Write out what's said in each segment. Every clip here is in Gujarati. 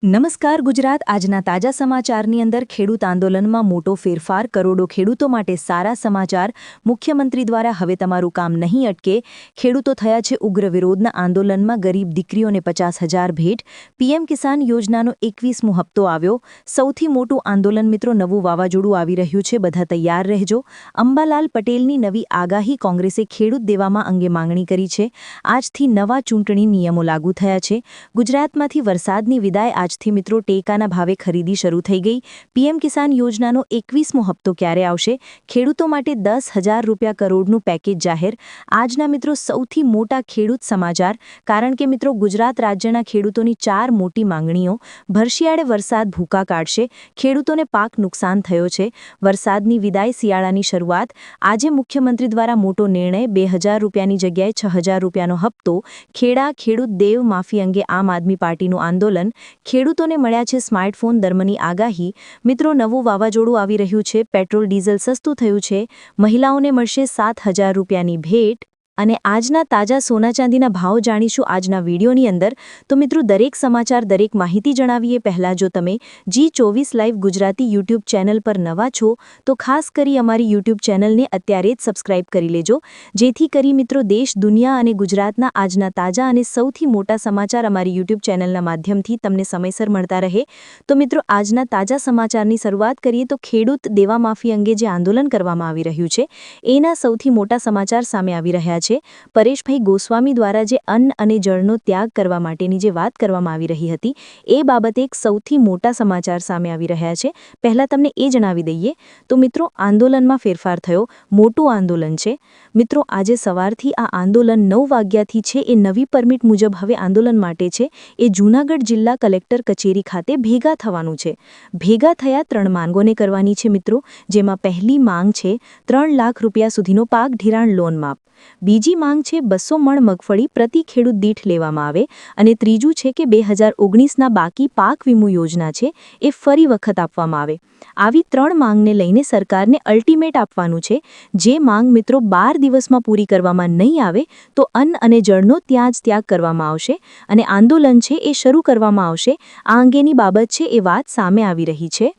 નમસ્કાર ગુજરાત આજના તાજા સમાચારની અંદર ખેડૂત આંદોલનમાં મોટો ફેરફાર કરોડો ખેડૂતો માટે સારા સમાચાર મુખ્યમંત્રી દ્વારા હવે તમારું કામ નહીં અટકે ખેડૂતો થયા છે ઉગ્ર વિરોધના આંદોલનમાં ગરીબ દીકરીઓને 50,000 ભેટ પીએમ કિસાન યોજનાનો 21મો હપ્તો આવ્યો સૌથી મોટું આંદોલન મિત્રો નવું વાવાઝોડું આવી રહ્યું છે બધા તૈયાર રહેજો અંબાલાલ પટેલની નવી આગાહી કોંગ્રેસે ખેડૂત દેવામાં અંગે માંગણી કરી છે આજથી નવા ચૂંટણી નિયમો લાગુ થયા છે ગુજરાતમાંથી વરસાદની વિદાય આજથી મિત્રો ટેકાના ભાવે ખરીદી શરૂ થઈ ગઈ પીએમ કિસાન યોજનાનો 21મો હપ્તો ક્યારે આવશે ખેડૂતો માટે 10,000 રૂપિયા કરોડનું પેકેજ જાહેર આજના મિત્રો સૌથી મોટા ખેડૂત સમાચાર કારણ કે મિત્રો ગુજરાત રાજ્યના ખેડૂતોની 4 મોટી માંગણીઓ ભરશિયાળે વરસાદ ભૂકા કાઢશે ખેડૂતોને પાક નુકસાન થયો છે વરસાદની વિદાય શિયાળાની શરૂઆત આજે મુખ્યમંત્રી દ્વારા મોટો નિર્ણય 2,000 રૂપિયાની જગ્યાએ 6,000 રૂપિયાનો હપ્તો ખેડૂત દેવ માફી અંગે આમ આદમી પાર્ટીનું આંદોલન ખેડૂતોને મળ્યા છે સ્માર્ટફોન દર્મની આગાહી મિત્રો નવું વાવાઝોડું આવી રહ્યું છે પેટ્રોલ ડીઝલ સસ્તું થયું છે મહિલાઓને મળશે 7,000 રૂપિયાની ભેટ અને આજના તાજા સોના ચાંદીના ભાવ જાણીશું આજના વિડીયોની અંદર તો મિત્રો દરેક સમાચાર દરેક માહિતી જણાવીએ પહેલાં જો તમે G24 live Gujarati YouTube channel પર નવા છો તો ખાસ કરી અમારી યુટ્યુબ ચેનલને અત્યારે જ સબસ્ક્રાઇબ કરી લેજો જેથી કરી મિત્રો દેશ દુનિયા અને ગુજરાતના આજના તાજા અને સૌથી મોટા સમાચાર અમારી યુટ્યુબ ચેનલના માધ્યમથી તમને સમયસર મળતા રહે તો મિત્રો આજના તાજા સમાચારની શરૂઆત કરીએ તો ખેડૂત દેવા માફી અંગે જે આંદોલન કરવામાં આવી રહ્યું છે એના સૌથી મોટા સમાચાર સામે આવી રહ્યા છે પરેશભાઈ ગોસ્વામી દ્વારા જે અન્ન અને જળનો ત્યાગ કરવા માટેની જે વાત કરવામાં આવી રહી હતી એ બાબતે એક સૌથી મોટા સમાચાર સામે આવી રહ્યા છે પહેલા તમને એ જણાવી દઈએ તો મિત્રો આંદોલનમાં ફેરફાર થયો મોટું આંદોલન છે મિત્રો આજે સવારથી આ આંદોલન 9 વાગ્યાથી છે એ નવી પરમિટ મુજબ હવે આંદોલન માટે છે એ જૂનાગઢ જિલ્લા કલેક્ટર કચેરી ખાતે ભેગા થવાનું છે ભેગા થયા 3 માંગોને કરવાની છે મિત્રો જેમાં પહેલી માંગ છે 3 લાખ રૂપિયા સુધીનો પાક ધિરાણ લોન માફ બીજી માંગ છે 200 મણ મગફળી પ્રતિ ખેડૂત દીઠ લેવામાં આવે અને ત્રીજું છે કે 2019ના બાકી પાક વીમો યોજના છે એ ફરી વખત આપવામાં આવે આવી 3 માંગને લઈને સરકારને અલ્ટિમેટ આપવાનું છે જે માંગ મિત્રો 12 દિવસમાં પૂરી કરવામાં નહીં આવે તો અન્ન અને જળનો ત્યાં જ ત્યાગ કરવામાં આવશે અને આંદોલન છે એ શરૂ કરવામાં આવશે આ અંગેની બાબત છે એ વાત સામે આવી રહી છે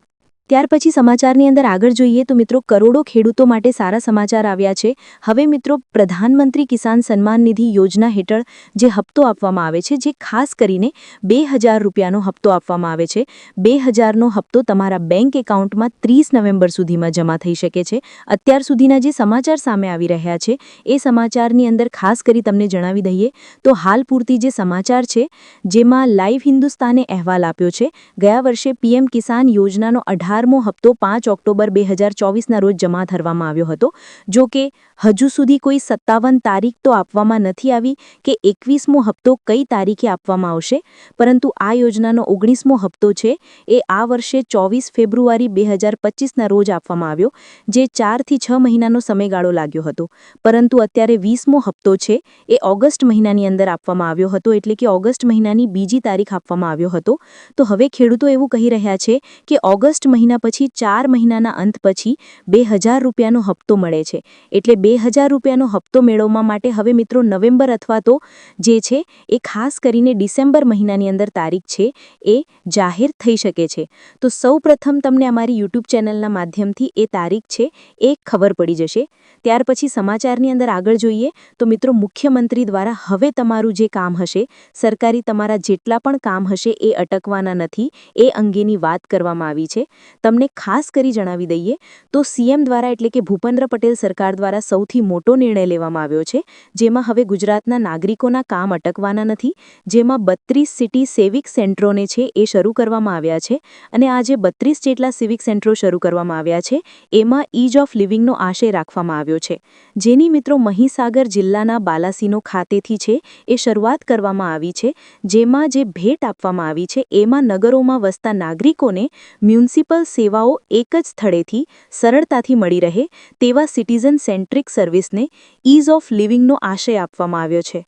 ત્યાર પછી સમાચારની અંદર આગળ જોઈએ તો મિત્રો કરોડો ખેડૂતો માટે સારા સમાચાર આવ્યા છે હવે મિત્રો પ્રધાનમંત્રી કિસાન સન્માન નિધિ યોજના હેઠળ જે હપ્તો આપવામાં આવે છે જે ખાસ કરીને 2,000 રૂપિયાનો હપ્તો આપવામાં આવે છે 2,000નો હપ્તો તમારા બેંક એકાઉન્ટમાં 30 નવેમ્બર સુધીમાં જમા થઈ શકે છે અત્યાર સુધીના જે સમાચાર સામે આવી રહ્યા છે એ સમાચારની અંદર ખાસ કરી તમને જણાવી દઈએ તો હાલ પૂરતી જે સમાચાર છે જેમાં લાઈવ હિન્દુસ્તાને અહેવાલ આપ્યો છે ગયા વર્ષે પીએમ કિસાન યોજનાનો 18મો હપ્તો 5 ઓક્ટોબર 2024ના રોજ જમા થવામાં આવ્યો હતો જો કે હજુ સુધી કોઈ 57 તારીખ તો આપવામાં નથી આવી કે 21મો હપ્તો કઈ તારીખે આપવામાં આવશે પરંતુ આ યોજનાનો 19મો હપ્તો છે એ આ વર્ષે 24 ફેબ્રુઆરી 2025ના રોજ આપવામાં આવ્યો જે 4 થી 6 મહિનાનો સમયગાળો લાગ્યો હતો પરંતુ અત્યારે 20મો હપ્તો છે એ ઓગસ્ટ મહિનાની અંદર આપવામાં આવ્યો હતો એટલે કે ઓગસ્ટ મહિનાની બીજી તારીખ આપવામાં આવ્યો હતો તો હવે ખેડૂતો એવું કહી રહ્યા છે કે ઓગસ્ટ મહિના પછી 4 મહિનાના અંત પછી 2,000 રૂપિયાનો હપ્તો મળે છે એટલે 2,000 રૂપિયાનો હપ્તો મેળવવા માટે હવે મિત્રો નવેમ્બર અથવા તો જે છે એ ખાસ કરીને ડિસેમ્બર મહિનાની અંદર તારીખ છે એ જાહેર થઈ શકે છે તો સૌપ્રથમ તમને અમારી યુટ્યુબ ચેનલના માધ્યમથી એ તારીખ છે એ ખબર પડી જશે ત્યાર પછી સમાચારની અંદર આગળ જોઈએ તો મિત્રો મુખ્યમંત્રી દ્વારા હવે તમારું જે કામ હશે સરકારી તમારા જેટલા પણ કામ હશે એ અટકવાના નથી એ અંગેની વાત કરવામાં આવી છે તમને ખાસ કરી જણાવી દઈએ તો સીએમ દ્વારા એટલે કે ભૂપેન્દ્ર પટેલ સરકાર દ્વારા સૌથી મોટો નિર્ણય લેવામાં આવ્યો છે જેમાં હવે ગુજરાતના નાગરિકોના કામ અટકવાના નથી જેમાં 32 સિટી સિવિક સેન્ટરોને છે એ શરૂ કરવામાં આવ્યા છે અને આ જે 32 જેટલા સિવિક સેન્ટરો શરૂ કરવામાં આવ્યા છે એમાં ઈઝ ઓફ લિવિંગનો આશય રાખવામાં આવ્યો છે જેની મિત્રો મહીસાગર જિલ્લાના બાલાસિનો ખાતેથી છે એ શરૂઆત કરવામાં આવી છે જેમાં જે ભેટ આપવામાં આવી છે એમાં નગરોમાં વસતા નાગરિકોને મ્યુનિસિપલ સેવાઓ એક જ સ્થળેથી સરળતાથી મળી રહે તેવા સિટીઝન સેન્ટ્રિક સર્વિસને ઈઝ ઓફ લિવિંગનો આશય આપવામાં આવ્યો છે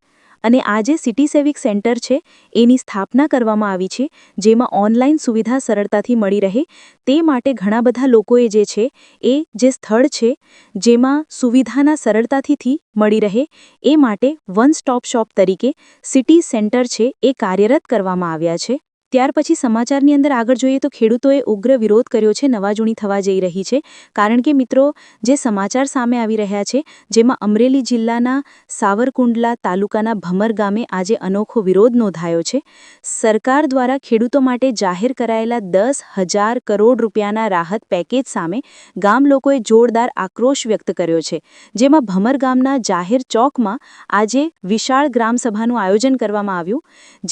અને આ જે સિટી સિવિક સેન્ટર છે એની સ્થાપના કરવામાં આવી છે જેમાં ઓનલાઈન સુવિધા સરળતાથી મળી રહે તે માટે ઘણા બધા લોકોએ જે છે એ જે સ્થળ છે જેમાં સુવિધાના સરળતાથી મળી રહે એ માટે વન સ્ટોપ શોપ તરીકે સિટી સેન્ટર છે એ કાર્યરત કરવામાં આવ્યા છે ત્યાર પછી સમાચારની અંદર આગળ જોઈએ તો ખેડૂતોએ ઉગ્ર વિરોધ કર્યો છે, નવાજૂણી થવા જઈ રહી છે, કારણ કે મિત્રો જે સમાચાર સામે આવી રહ્યા છે, જેમાં અમરેલી જિલ્લાના સાવરકુંડલા તાલુકાના ભમર ગામે આજે અનોખો વિરોધ નોંધાયો છે. સરકાર દ્વારા ખેડૂતો માટે જાહેર કરાયેલા 10,000 કરોડ રૂપિયાના રાહત પેકેજ સામે ગામ લોકોએ જોરદાર આક્રોશ વ્યક્ત કર્યો છે, જેમાં ભમર ગામના જાહેર ચોકમાં આજે વિશાળ ગ્રામસભાનું આયોજન કરવામાં આવ્યું,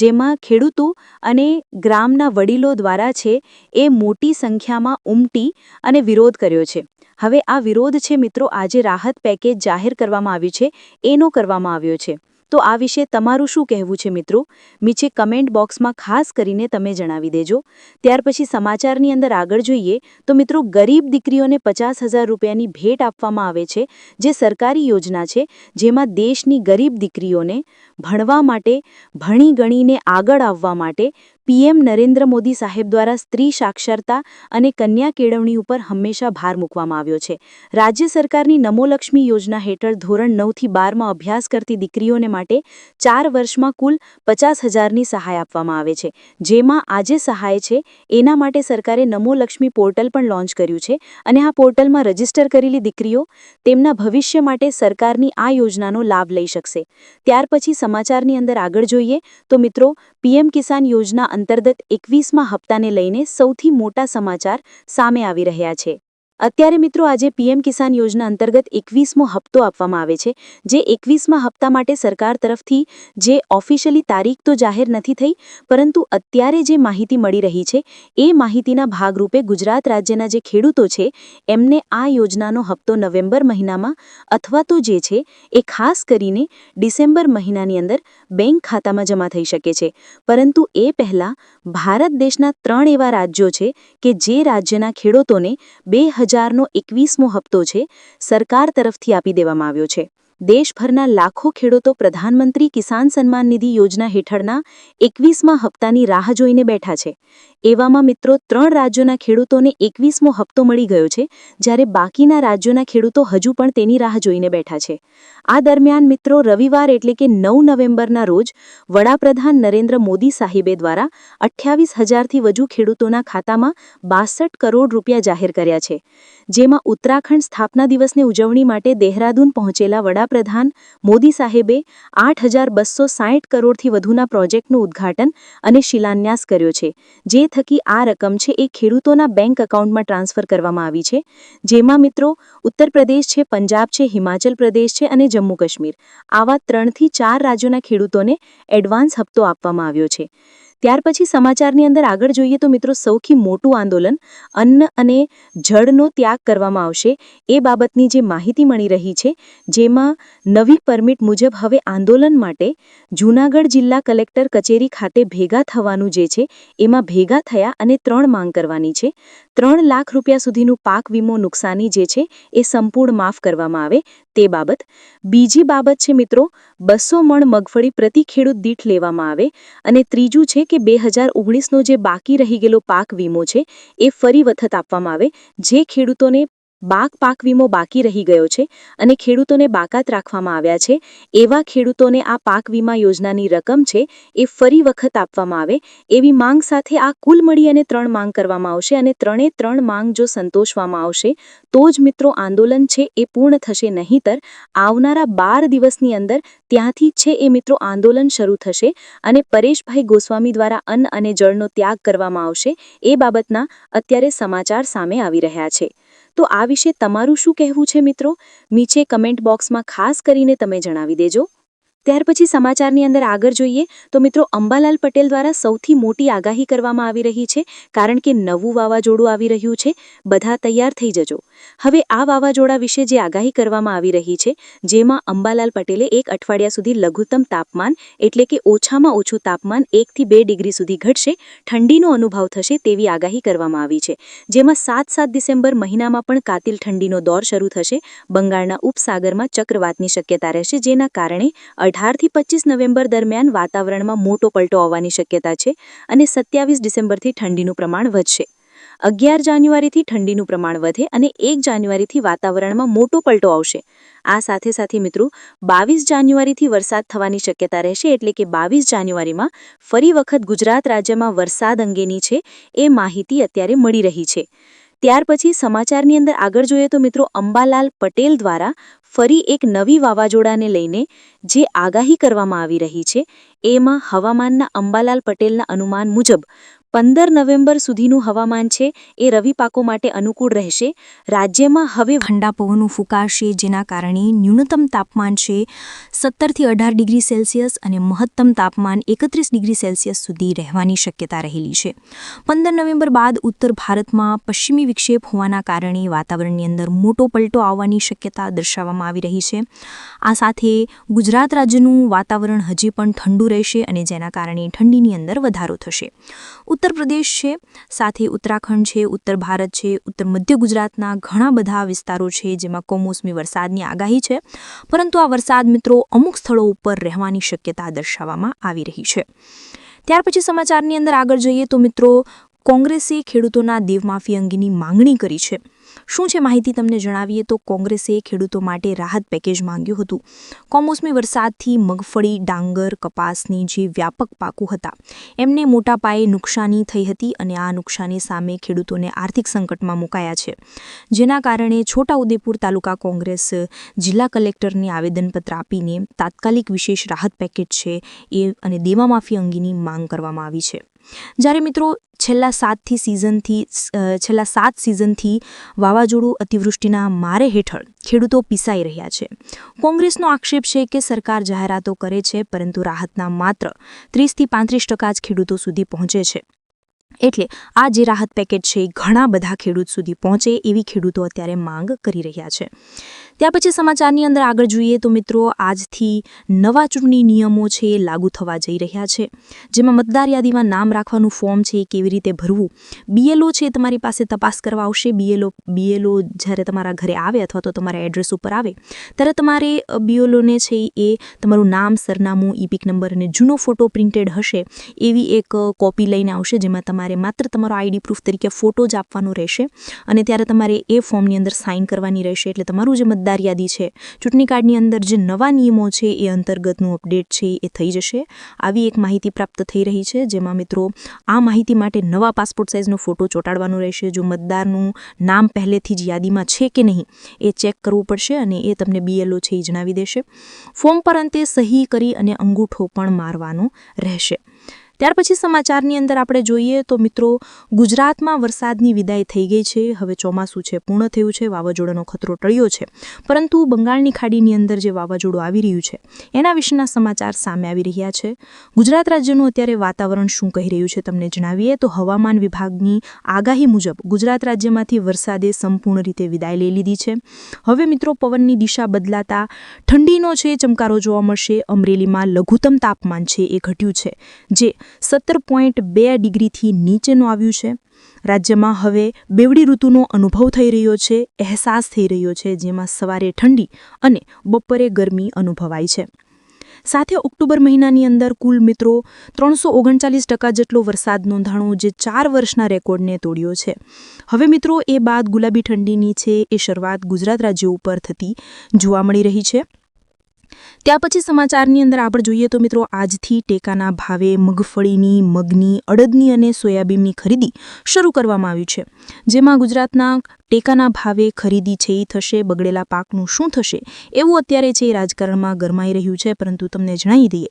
જેમાં ખેડૂતો અને ગ્રામના વડીલો દ્વારા છે એ મોટી સંખ્યામાં ઉમટી અને વિરોધ કર્યો છે. હવે આ વિરોધ છે મિત્રો આજે રાહત પેકેજ જાહેર કરવામાં આવ્યું છે એનો કરવામાં આવ્યો છે. તો આ વિશે તમારું શું કહેવું છે મિત્રો? નીચે કમેન્ટ બોક્સમાં ખાસ કરીને તમે જણાવી દેજો. ત્યાર પછી સમાચારની અંદર આગળ જોઈએ તો મિત્રો ગરીબ દીકરીઓને 50,000 રૂપિયાની ભેટ આપવામાં આવે છે, જે સરકારી યોજના છે, જેમાં દેશની ગરીબ દીકરીઓને ભણવા માટે, ભણી ગણીને આગળ આવવા માટે પીએમ નરેન્દ્ર મોદી સાહેબ દ્વારા સ્ત્રી સાક્ષરતા અને કન્યા કેળવણી ઉપર હંમેશા ભાર મૂકવામાં આવ્યો છે. રાજ્ય સરકારની નમોલક્ષ્મી યોજના હેઠળ ધોરણ 9થી 12માં અભ્યાસ કરતી દીકરીઓને માટે 4 વર્ષમાં કુલ 50,000ની સહાય આપવામાં આવે છે, જેમાં આજે સહાય છે એના માટે સરકારે નમોલક્ષ્મી પોર્ટલ પણ લોન્ચ કર્યું છે, અને આ પોર્ટલમાં રજીસ્ટર કરેલી દીકરીઓ તેમના ભવિષ્ય માટે સરકારની આ યોજનાનો લાભ લઈ શકશે. ત્યાર પછી સમાચારની અંદર આગળ જોઈએ તો મિત્રો પીએમ કિસાન યોજના અંતર્ગત 21મા હપ્તાને લઈને સૌથી મોટા સમાચાર સામે આવી રહ્યા છે. અત્યારે મિત્રો આજે પીએમ કિસાન યોજના અંતર્ગત 21મો હપ્તો આપવામાં આવે છે, જે 21મા હપ્તા માટે સરકાર તરફથી જે ઓફિશિયલી તારીખ તો જાહેર નથી થઈ, પરંતુ અત્યારે જે માહિતી મળી રહી છે એ માહિતીના ભાગરૂપે ગુજરાત રાજ્યના જે ખેડૂતો છે એમને આ યોજનાનો હપ્તો નવેમ્બર મહિનામાં અથવા તો જે છે એ ખાસ કરીને ડિસેમ્બર મહિનાની અંદર બેંક ખાતામાં જમા થઈ શકે છે. પરંતુ એ પહેલાં ભારત દેશના 3 એવા રાજ્યો છે કે જે રાજ્યના ખેડૂતોને 2021મો હપ્તો છે સરકાર તરફથી આપી દેવામાં આવ્યો છે. દેશભરના લાખો ખેડૂતો પ્રધાનમંત્રી કિસાન સન્માન નિધિ યોજના હેઠળના 21મા હપ્તાની રાહ જોઈને બેઠા છે. એવામાં મિત્રો 3 રાજ્યોના ખેડૂતોને 21મો હપ્તો મળી ગયો છે, જ્યારે બાકીના રાજ્યોના ખેડૂતો હજુ પણ તેની રાહ જોઈને બેઠા છે. આ દરમિયાન મિત્રો રવિવાર એટલે કે 9 નવેમ્બરના રોજ વડાપ્રધાન નરેન્દ્ર મોદી સાહેબે દ્વારા 28,000થી વધુ ખેડૂતોના ખાતામાં 62 કરોડ રૂપિયા જાહેર કર્યા છે, જેમાં ઉત્તરાખંડ સ્થાપના દિવસની ઉજવણી માટે દેહરાદૂન પહોંચેલા વડાપ્રધાન મોદી સાહેબે 8,260 કરોડથી વધુના પ્રોજેક્ટનું ઉદ્ઘાટન અને શિલાન્યાસ કર્યો છે, જે થકી આ રકમ છે એ ખેડૂતોના બેંક એકાઉન્ટમાં ટ્રાન્સફર કરવામાં આવી છે, જેમાં મિત્રો ઉત્તર પ્રદેશ છે, પંજાબ છે, હિમાચલ પ્રદેશ છે અને જમ્મુ કાશ્મીર આવા 3 થી 4 રાજ્યોના ખેડૂતોને એડવાન્સ હપ્તો આપવામાં આવ્યો છે. ત્યાર પછી સમાચારની અંદર આગળ જોઈએ તો મિત્રો સૌથી મોટું આંદોલન અન્ન અને જળનો ત્યાગ કરવામાં આવશે એ બાબતની જે માહિતી મળી રહી છે, જેમાં નવી પરમિટ મુજબ હવે આંદોલન માટે જૂનાગઢ જિલ્લા કલેક્ટર કચેરી ખાતે ભેગા થવાનું જે છે એમાં ભેગા થયા અને 3 માંગ કરવાની છે. 3 લાખ રૂપિયા સુધીનું પાક વીમો નુકસાની જે છે એ સંપૂર્ણ માફ કરવામાં આવે તે બાબત. બીજી બાબત છે મિત્રો 200 મણ મગફળી પ્રતિ ખેડૂત દીઠ લેવામાં આવે, અને ત્રીજું છે કે 2019નો જે બાકી રહી ગયેલો પાક વીમો છે એ ફરી વખત આપવામાં આવે. જે ખેડૂતોને પાક વીમો બાકી રહી ગયો છે અને ખેડૂતોને બાકાત રાખવામાં આવ્યા છે, એવા ખેડૂતોને આ પાક વીમા યોજનાની રકમ છે એ ફરી વખત આપવામાં આવે એવી માંગ સાથે આ કુલ મળી અને 3 માંગ કરવામાં આવશે, અને 3 માંગ જો સંતોષવામાં આવશે તો જ મિત્રો આંદોલન છે એ પૂર્ણ થશે, નહીંતર આવનારા 12 દિવસની અંદર ત્યાંથી છે એ મિત્રો આંદોલન શરૂ થશે અને પરેશભાઈ ગોસ્વામી દ્વારા અન્ન અને જળનો ત્યાગ કરવામાં આવશે એ બાબતના અત્યારે સમાચાર સામે આવી રહ્યા છે. તો આ વિશે તમારું શું કહેવું છે મિત્રો? નીચે કમેન્ટ બોક્સમાં ખાસ કરીને તમે જણાવી દેજો. ત્યાર પછી સમાચારની અંદર આગળ જોઈએ તો મિત્રો અંબાલાલ પટેલ દ્વારા સૌથી મોટી આગાહી કરવામાં આવી રહી છે, કારણ કે નવું વાવાઝોડું આવી રહ્યું છે, બધા તૈયાર થઈ જજો. હવે આ વાવાઝોડા વિશે જે આગાહી કરવામાં આવી રહી છે, જેમાં અંબાલાલ પટેલે 1 અઠવાડિયા સુધી લઘુત્તમ તાપમાન એટલે કે ઓછામાં ઓછું તાપમાન 1 થી 2 ડિગ્રી સુધી ઘટશે, ઠંડીનો અનુભવ થશે તેવી આગાહી કરવામાં આવી છે, જેમાં 7 ડિસેમ્બર મહિનામાં પણ કાતિલ ઠંડીનો દોર શરૂ થશે. બંગાળના ઉપસાગરમાં ચક્રવાતની શક્યતા રહેશે, જેના કારણે 18 થી 25 નવેમ્બર દરમિયાન વાતાવરણમાં મોટો પલટો આવવાની શક્યતા છે અને 27 ડિસેમ્બરથી ઠંડીનું પ્રમાણ વધશે. 11 જાન્યુઆરીથી ઠંડીનું પ્રમાણ વધે અને 1 જાન્યુઆરીથી વાતાવરણમાં મોટો પલટો આવશે. આ સાથે સાથે મિત્રો 22 જાન્યુઆરીથી વરસાદ થવાની શક્યતા રહેશે, એટલે કે 22 જાન્યુઆરીમાં ફરી વખત ગુજરાત રાજ્યમાં વરસાદ અંગેની છે એ માહિતી અત્યારે મળી રહી છે. ત્યાર પછી સમાચારની અંદર આગળ જોઈએ તો મિત્રો અંબાલાલ પટેલ દ્વારા ફરી એક નવી વાવાઝોડાને લઈને જે આગાહી કરવામાં આવી રહી છે એમાં હવામાનના અંબાલાલ પટેલના અનુમાન મુજબ 15 નવેમ્બર સુધીનું હવામાન છે એ રવિ પાકો માટે અનુકૂળ રહેશે. રાજ્યમાં હવે ઠંડા પવનો ફૂંકાશે, જેના કારણે ન્યૂનતમ તાપમાન છે 17થી 18 ડિગ્રી સેલ્સિયસ અને મહત્તમ તાપમાન 31 ડિગ્રી સેલ્સિયસ સુધી રહેવાની શક્યતા રહેલી છે. 15 નવેમ્બર બાદ ઉત્તર ભારતમાં પશ્ચિમી વિક્ષેપ હોવાના કારણે વાતાવરણની અંદર મોટો પલટો આવવાની શક્યતા દર્શાવવામાં આવી રહી છે. આ સાથે ગુજરાત રાજ્યનું વાતાવરણ હજી પણ ઠંડુ રહેશે અને જેના કારણે ઠંડીની અંદર વધારો થશે. ઉત્તર પ્રદેશ છે, સાથે ઉત્તરાખંડ છે, ઉત્તર ભારત છે, ઉત્તર મધ્ય ગુજરાતના ઘણા બધા વિસ્તારો છે જેમાં કમોસમી વરસાદની આગાહી છે, પરંતુ આ વરસાદ મિત્રો અમુક સ્થળો ઉપર રહેવાની શક્યતા દર્શાવવામાં આવી રહી છે. ત્યાર પછી સમાચારની અંદર આગળ જઈએ તો મિત્રો કોંગ્રેસે ખેડૂતોના દેવમાફી અંગેની માંગણી કરી છે. શું છે માહિતી તમને જણાવીએ તો કોંગ્રેસે ખેડૂતો માટે રાહત પેકેજ માંગ્યું હતું. કમોસમી વરસાદથી મગફળી, ડાંગર, કપાસની જે વ્યાપક પાકો હતા એમને મોટા પાયે નુકસાની થઈ હતી અને આ નુકસાની સામે ખેડૂતોને આર્થિક સંકટમાં મુકાયા છે, જેના કારણે છોટાઉદેપુર તાલુકા કોંગ્રેસ જિલ્લા કલેક્ટરને આવેદનપત્ર આપીને તાત્કાલિક વિશેષ રાહત પેકેજ છે એ અને દેવામાફી અંગેની માંગ કરવામાં આવી છે. જ્યારે મિત્રો છેલ્લા 7 સિઝનથી વાવાઝોડું અતિવૃષ્ટિના મારે હેઠળ ખેડૂતો પીસાઈ રહ્યા છે. કોંગ્રેસનો આક્ષેપ છે કે સરકાર જાહેરાતો કરે છે પરંતુ રાહતના માત્ર 30થી 35% જ ખેડૂતો સુધી પહોંચે છે. એટલે આ જે રાહત પેકેજ છે ઘણા બધા ખેડૂત સુધી પહોંચે એવી ખેડૂતો અત્યારે માંગ કરી રહ્યા છે. ત્યાર પછી સમાચારની અંદર આગળ જોઈએ તો મિત્રો આજથી નવા ચૂંટણી નિયમો છે એ લાગુ થવા જઈ રહ્યા છે, જેમાં મતદાર યાદીમાં નામ રાખવાનું ફોર્મ છે એ કેવી રીતે ભરવું. BLO છે તમારી પાસે તપાસ કરવા આવશે. BLO જ્યારે તમારા ઘરે આવે અથવા તો તમારા એડ્રેસ ઉપર આવે ત્યારે તમારે BLOને છે એ તમારું નામ, સરનામું, ઇપિક નંબર અને જૂનો ફોટો પ્રિન્ટેડ હશે એવી એક કોપી લઈને આવશે, જેમાં તમારે માત્ર તમારો આઈડી પ્રૂફ તરીકે ફોટો જ આપવાનો રહેશે અને ત્યારે તમારે એ ફોર્મની અંદર સાઇન કરવાની રહેશે. એટલે તમારું જે મતદાર યાદી છે, ચૂંટણી કાર્ડની અંદર જે નવા નિયમો છે એ અંતર્ગતનું અપડેટ છે એ થઈ જશે. આવી એક માહિતી પ્રાપ્ત થઈ રહી છે, જેમાં મિત્રો આ માહિતી માટે નવા પાસપોર્ટ સાઇઝનો ફોટો ચોંટાડવાનો રહેશે. જો મતદારનું નામ પહેલેથી જ યાદીમાં છે કે નહીં એ ચેક કરવું પડશે અને એ તમને BLO છે એ જણાવી દેશે. ફોર્મ પર અંતે સહી કરી અને અંગૂઠો પણ મારવાનો રહેશે. ત્યાર પછી સમાચારની અંદર આપણે જોઈએ તો મિત્રો ગુજરાતમાં વરસાદની વિદાય થઈ ગઈ છે. હવે ચોમાસું છે પૂર્ણ થયું છે, વાવાઝોડાનો ખતરો ટળ્યો છે, પરંતુ બંગાળની ખાડીની અંદર જે વાવાઝોડું આવી રહ્યું છે એના વિશેના સમાચાર સામે આવી રહ્યા છે. ગુજરાત રાજ્યનું અત્યારે વાતાવરણ શું કહી રહ્યું છે તમને જણાવીએ તો હવામાન વિભાગની આગાહી મુજબ ગુજરાત રાજ્યમાંથી વરસાદે સંપૂર્ણ રીતે વિદાય લઈ લીધી છે. હવે મિત્રો પવનની દિશા બદલાતા ઠંડીનો છે ચમકારો જોવા મળશે. અમરેલીમાં લઘુત્તમ તાપમાન છે એ ઘટ્યું છે, જે 17.2 ડિગ્રીથી નીચેનું આવ્યું છે. રાજ્યમાં હવે બેવડી ઋતુનો અનુભવ થઈ રહ્યો છે, અહેસાસ થઈ રહ્યો છે, જેમાં સવારે ઠંડી અને બપોરે ગરમી અનુભવાય છે. સાથે ઓક્ટોબર મહિનાની અંદર કુલ મિત્રો 339% જેટલો વરસાદ નોંધાણો, જે 4 વર્ષના રેકોર્ડને તોડ્યો છે. હવે મિત્રો એ બાદ ગુલાબી ઠંડીની છે એ શરૂઆત ગુજરાત રાજ્ય ઉપર થતી જોવા મળી રહી છે. ત્યાર પછી સમાચારની અંદર આપણે જોઈએ તો મિત્રો આજથી ટેકાના ભાવે મગફળીની, મગની, અડદની અને સોયાબીનની ખરીદી શરૂ કરવામાં આવી છે, જેમાં ગુજરાતના ટેકાના ભાવે ખરીદી છે એ થશે. બગડેલા પાકનું શું થશે એવું અત્યારે છે રાજકારણમાં ગરમાઈ રહ્યું છે, પરંતુ તમને જણાવી દઈએ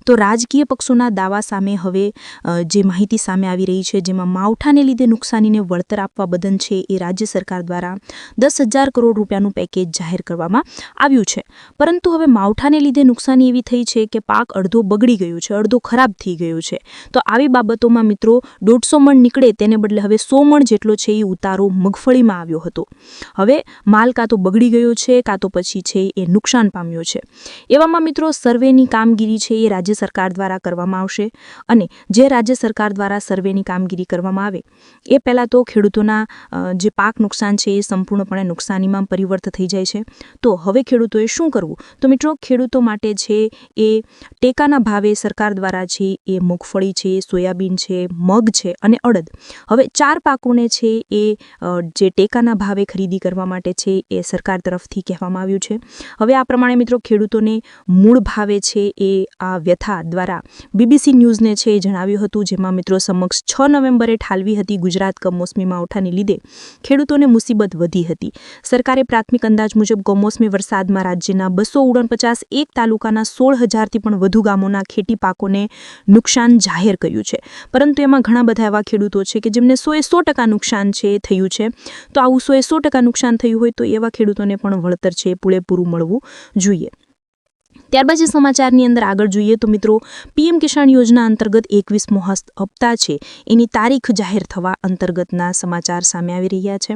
તો રાજકીય પક્ષોના દાવા સામે હવે જે માહિતી સામે આવી રહી છે, જેમાં માવઠાને લીધે નુકસાનીને વળતર આપવા બદલ છે એ રાજ્ય સરકાર દ્વારા 10,000 કરોડ રૂપિયાનું પેકેજ જાહેર કરવામાં આવ્યું છે. પરંતુ હવે માવઠાને લીધે નુકસાની એવી થઈ છે કે પાક અડધો બગડી ગયો છે, અડધો ખરાબ થઈ ગયો છે. તો આવી બાબતોમાં મિત્રો 150 મણ નીકળે તેને બદલે હવે 100 મણ જેટલો છે એ ઉતારો મગફળીમાં આવ્યો હતો. હવે માલ કાં તો બગડી ગયો છે કાં તો પછી છે એ નુકસાન પામ્યો છે. એવામાં મિત્રો સર્વેની કામગીરી છે એ રાજ્ય સરકાર દ્વારા કરવામાં આવશે અને જે રાજ્ય સરકાર દ્વારા સર્વેની કામગીરી કરવામાં આવે એ પહેલાં તો ખેડૂતોના જે પાક નુકસાન છે એ સંપૂર્ણપણે નુકસાનીમાં પરિવર્તિત થઈ જાય છે. તો હવે ખેડૂતોએ શું કરવું? તો મિત્રો ખેડૂતો માટે છે એ ટેકાના ભાવે સરકાર દ્વારા છે એ મગફળી છે, સોયાબીન છે, મગ છે અને અડદ, હવે 4 પાકોને છે એ જે ટેકાના ભાવે ખરીદી કરવા માટે છે એ સરકાર તરફથી કહેવામાં આવ્યું છે. હવે આ પ્રમાણે મિત્રો ખેડૂતોને મૂળ ભાવે છે એ આ વ્યથા દ્વારા BBC ન્યૂઝને છે એ જણાવ્યું હતું, જેમાં મિત્રો સમક્ષ 6 નવેમ્બરે ઠાલવી હતી ગુજરાત કમોસમી માવઠાને લીધે ખેડૂતોને મુસીબત વધી હતી. સરકારે પ્રાથમિક અંદાજ મુજબ કમોસમી વરસાદમાં રાજ્યના 249 તાલુકાના 16,000થી પણ વધુ ગામોના ખેતી પાકોને નુકસાન જાહેર કર્યું છે. પરંતુ એમાં ઘણા બધા એવા ખેડૂતો છે કે જેમને 100% નુકસાન છે થયું છે. તો આવું 100% નુકસાન થયું હોય તો એવા ખેડૂતોને પણ વળતર છે પૂરેપૂરું મળવું જોઈએ. ત્યારબાદ જે સમાચારની અંદર આગળ જોઈએ તો મિત્રો પીએમ કિસાન યોજના અંતર્ગત 21મો હપ્તા છે એની તારીખ જાહેર થવા અંતર્ગતના સમાચાર સામે આવી રહ્યા છે.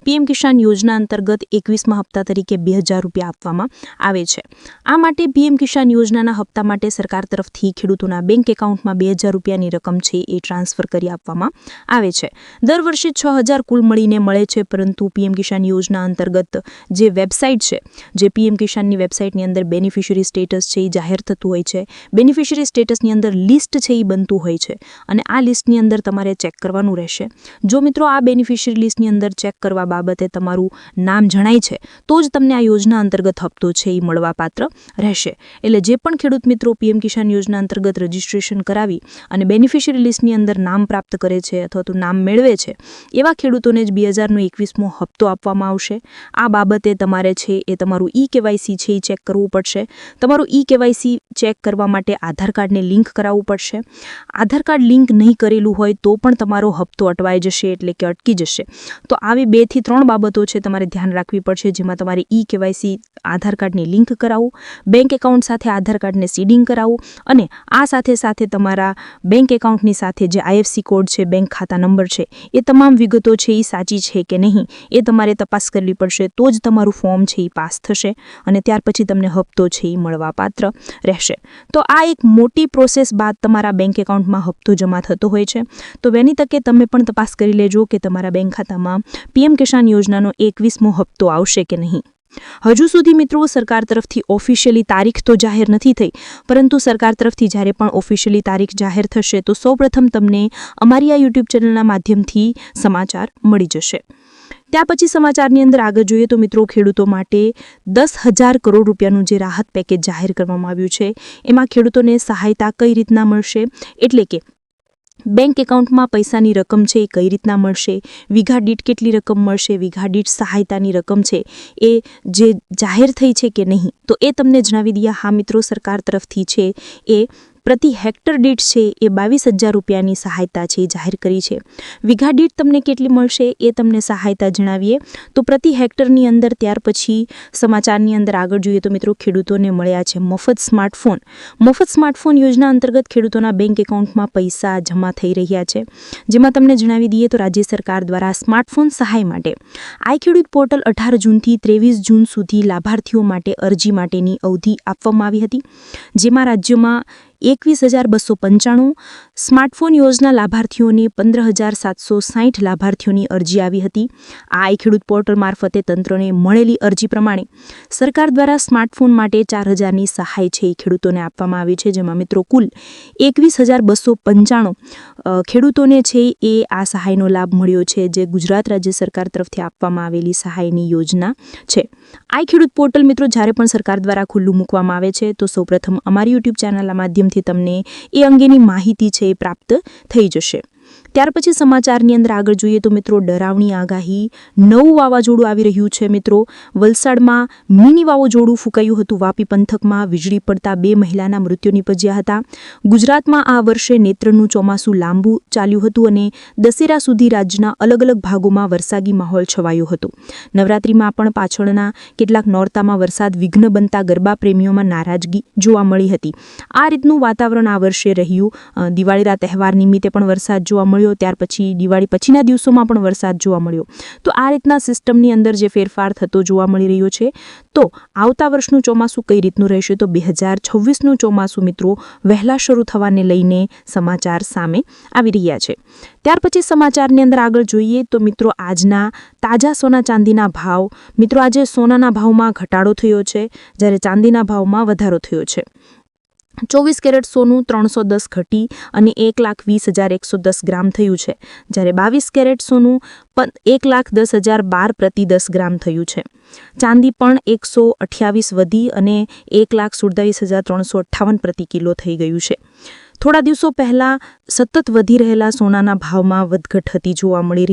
પીએમ કિસાન યોજના અંતર્ગત 21મા હપ્તા તરીકે 2,000 રૂપિયા આપવામાં આવે છે. આ માટે પીએમ કિસાન યોજનાના હપ્તા માટે સરકાર તરફથી ખેડૂતોના બેંક એકાઉન્ટમાં 2,000 રૂપિયાની રકમ છે એ ટ્રાન્સફર કરી આપવામાં આવે છે. દર વર્ષે 6,000 કુલ મળીને મળે છે, પરંતુ પીએમ કિસાન યોજના અંતર્ગત જે વેબસાઇટ છે, જે પીએમ કિસાનની વેબસાઇટની અંદર બેનિફિશિયરી સ્ટેટસ છે એ જાહેર થતું હોય છે. બેનિફિશિયરી સ્ટેટસની અંદર લિસ્ટ છે એ બનતું હોય છે અને આ લિસ્ટની અંદર તમારે ચેક કરવાનું રહેશે. જો મિત્રો આ બેનિફિશિયરી લિસ્ટની અંદર ચેક કરવા બાબતે તમારું નામ જણાય છે તો જ તમને આ યોજના અંતર્ગત હપ્તો છે એ મળવાપાત્ર રહેશે. એટલે જે પણ ખેડૂત મિત્રો પીએમ કિસાન યોજના અંતર્ગત રજીસ્ટ્રેશન કરાવી અને બેનિફિશિયરી લિસ્ટની અંદર નામ પ્રાપ્ત કરે છે અથવા તો નામ મેળવે છે એવા ખેડૂતોને જ 2000નો 21મો હપ્તો આપવામાં આવશે. આ બાબતે તમારે છે એ તમારું ઈ-કેવાયસી છે એ ચેક કરવું પડશે. તમારું ઈ-કેવાયસી ચેક કરવા માટે આધાર કાર્ડને લિંક કરાવવું પડશે. આધાર કાર્ડ લિંક નહીં કરેલું હોય તો પણ તમારો હપ્તો અટવાઈ જશે, એટલે કે અટકી જશે. તો આવી 2 થી 3 બાબતો છે તમારે ધ્યાન રાખવી પડશે, જેમાં તમારે ઈ-કેવાયસી આધાર કાર્ડની લિંક કરાવવું, બેંક એકાઉન્ટ સાથે આધાર કાર્ડને સીડિંગ કરાવવું અને આ સાથે સાથે તમારા બેંક એકાઉન્ટની સાથે જે આઈએફસી કોડ છે, બેંક ખાતા નંબર છે, એ તમામ વિગતો છે એ સાચી છે કે નહીં એ તમારે તપાસ કરવી પડશે. તો જ તમારું ફોર્મ છે એ પાસ થશે અને ત્યાર પછી તમને હપ્તો છે એ મળવાપાત્ર રહેશે. તો આ એક મોટી પ્રોસેસ બાદ તમારા બેંક એકાઉન્ટમાં હપ્તો જમા થતો હોય છે. તો વહેલી તકે તમે પણ તપાસ કરી લેજો કે તમારા બેંક ખાતામાં પીએમ કિસાન યોજનાનો 21મો હપ્તો આવશે કે નહીં. હજુ સુધી મિત્રો સરકાર તરફથી ઓફિશિયલી તારીખ તો જાહેર નથી થઈ, પરંતુ સરકાર તરફથી જ્યારે પણ ઓફિશિયલી તારીખ જાહેર થશે તો સૌપ્રથમ તમને અમારી આ યુટ્યુબ ચેનલના માધ્યમથી સમાચાર મળી જશે. ત્યાર પછી સમાચારની અંદર આગળ જોઈએ તો મિત્રો ખેડૂતો માટે 10,000 કરોડ રૂપિયાનું જે રાહત પેકેજ જાહેર કરવામાં આવ્યું છે એમાં ખેડૂતોને સહાયતા કઈ રીતના મળશે, એટલે કે બેંક એકાઉન્ટમાં પૈસાની રકમ છે એ કઈ રીતના મળશે, વીઘા દીઠ કેટલી રકમ મળશે, વીઘા દીઠ સહાયતાની રકમ છે એ જે જાહેર થઈ છે કે નહીં તો એ તમને જણાવી દઈએ. હા મિત્રો, સરકાર તરફથી છે એ પ્રતિ હેક્ટર દીઠ છે એ 22,000 રૂપિયાની સહાયતા છે જાહેર કરી છે. વીઘા દીઠ તમને કેટલી મળશે એ તમને સહાયતા જણાવીએ તો પ્રતિ હેક્ટરની અંદર ત્યાર પછી સમાચારની અંદર આગળ જોઈએ તો મિત્રો ખેડૂતોને મળ્યા છે મફત સ્માર્ટફોન. મફત સ્માર્ટફોન યોજના અંતર્ગત ખેડૂતોના બેંક એકાઉન્ટમાં પૈસા જમા થઈ રહ્યા છે, જેમાં તમને જણાવી દઈએ તો રાજ્ય સરકાર દ્વારા સ્માર્ટફોન સહાય માટે આઈ ખેડૂત પોર્ટલ 18 જૂનથી 23 જૂન સુધી લાભાર્થીઓ માટે અરજી માટેની અવધિ આપવામાં આવી હતી, જેમાં રાજ્યમાં 21,295 સ્માર્ટફોન યોજના લાભાર્થીઓને 15,760 લાભાર્થીઓની અરજી આવી હતી. આ આઈ ખેડૂત પોર્ટલ મારફતે તંત્રને મળેલી અરજી પ્રમાણે સરકાર દ્વારા સ્માર્ટફોન માટે 4,000ની સહાય છે એ ખેડૂતોને આપવામાં આવી છે, જેમાં મિત્રો કુલ 21,295 ખેડૂતોને છે એ આ સહાયનો લાભ મળ્યો છે, જે ગુજરાત રાજ્ય સરકાર તરફથી આપવામાં આવેલી સહાયની યોજના છે. આઈ ખેડૂત પોર્ટલ મિત્રો જ્યારે પણ સરકાર દ્વારા ખુલ્લું મૂકવામાં આવે છે તો સૌપ્રથમ અમારી યુટ્યુબ ચેનલના માધ્યમથી તમને એ અંગેની માહિતી છે એ પ્રાપ્ત થઈ જશે. ત્યાર પછી સમાચારની અંદર આગળ જોઈએ તો મિત્રો ડરાવણી આગાહી, નવું વાવાઝોડું આવી રહ્યું છે. મિત્રો વલસાડમાં મિની વાવાઝોડું ફૂંકાયું હતું. વાપી પંથકમાં વીજળી પડતા 2 મહિલાના મૃત્યુ નિપજ્યા હતા. ગુજરાતમાં આ વર્ષે નેત્રનું ચોમાસું લાંબુ ચાલ્યું હતું અને દશેરા સુધી રાજ્યના અલગ અલગ ભાગોમાં વરસાદી માહોલ છવાયો હતો. નવરાત્રિમાં પણ પાછળના કેટલાક નોરતામાં વરસાદ વિઘ્ન બનતા ગરબા પ્રેમીઓમાં નારાજગી જોવા મળી હતી. આ રીતનું વાતાવરણ આ વર્ષે રહ્યું. દિવાળીના તહેવાર નિમિત્તે પણ વરસાદ જોવા મળ્યો મળ્યો, ત્યાર પછી દિવાળી પછીના દિવસોમાં પણ વરસાદ જોવા મળ્યો. તો આ રીતના સિસ્ટમની અંદર જે ફેરફાર થતો જોવા મળી રહ્યો છે. તો આવતા વર્ષનું ચોમાસું કઈ રીતનું રહેશે? તો 2026નું ચોમાસું મિત્રો વહેલા શરૂ થવાને લઈને સમાચાર સામે આવી રહ્યા છે. ત્યાર પછી સમાચારની અંદર આગળ જોઈએ તો મિત્રો આજના તાજા સોના ચાંદીના ભાવ. મિત્રો આજે સોનાના ભાવમાં ઘટાડો થયો છે, જ્યારે ચાંદીના ભાવમાં વધારો થયો છે. 24 કેરેટ સોનું 310 ઘટી અને 1,20,110 ગ્રામ થયું છે, જ્યારે 22 કેરેટ સોનું 1,10,012 પ્રતિ 10 ગ્રામ થયું છે. ચાંદી પણ 128 વધી અને 1,47,358 પ્રતિ કિલો થઈ ગયું છે. થોડા દિવસો પહેલા સતત વધી રહેલા સોનાના ભાવમાં વધઘટ હતી જોવા મળી રહી